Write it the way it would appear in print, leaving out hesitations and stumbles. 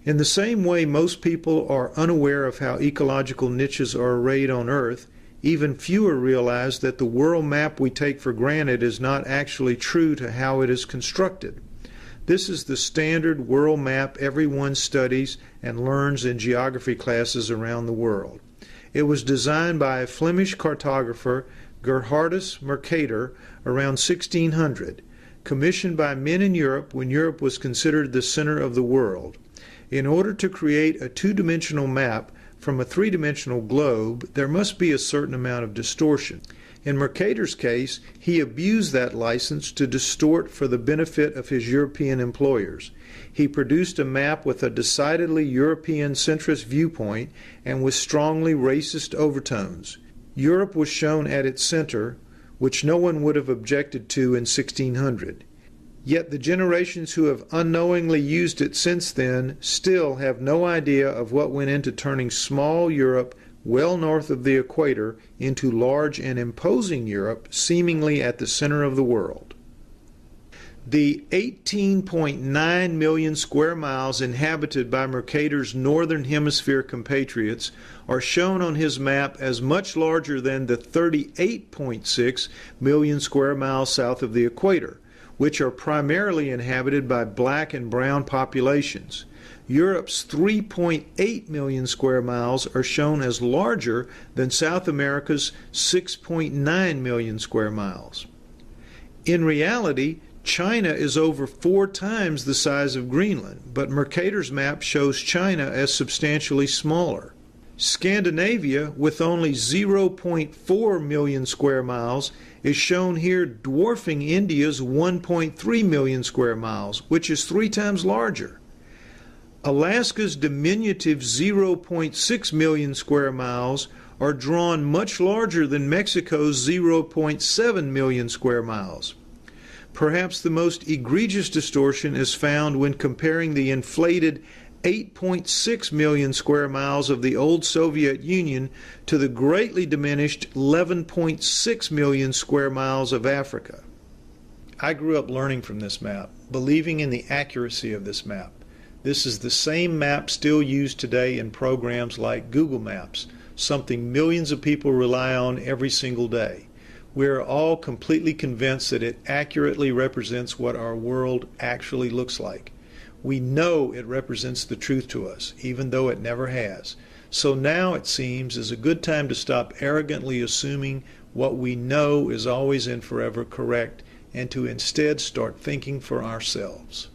In the same way most people are unaware of how ecological niches are arrayed on Earth, even fewer realize that the world map we take for granted is not actually true to how it is constructed. This is the standard world map everyone studies and learns in geography classes around the world. It was designed by a Flemish cartographer, Gerhardus Mercator, around 1600, commissioned by men in Europe when Europe was considered the center of the world. In order to create a two-dimensional map from a three-dimensional globe, there must be a certain amount of distortion. In Mercator's case, he abused that license to distort for the benefit of his European employers. He produced a map with a decidedly European centrist viewpoint and with strongly racist overtones. Europe was shown at its center, which no one would have objected to in 1600. Yet the generations who have unknowingly used it since then still have no idea of what went into turning small Europe well north of the equator into large and imposing Europe seemingly at the center of the world. The 18.9 million square miles inhabited by Mercator's northern hemisphere compatriots are shown on his map as much larger than the 38.6 million square miles south of the equator, which are primarily inhabited by black and brown populations. Europe's 3.8 million square miles are shown as larger than South America's 6.9 million square miles. In reality, China is over 4 times the size of Greenland, but Mercator's map shows China as substantially smaller. Scandinavia, with only 0.4 million square miles, is shown here dwarfing India's 1.3 million square miles, which is 3 times larger. Alaska's diminutive 0.6 million square miles are drawn much larger than Mexico's 0.7 million square miles. Perhaps the most egregious distortion is found when comparing the inflated 8.6 million square miles of the old Soviet Union to the greatly diminished 11.6 million square miles of Africa. I grew up learning from this map, believing in the accuracy of this map. This is the same map still used today in programs like Google Maps, something millions of people rely on every single day. We are all completely convinced that it accurately represents what our world actually looks like. We know it represents the truth to us, even though it never has. So now, it seems, is a good time to stop arrogantly assuming what we know is always and forever correct, and to instead start thinking for ourselves.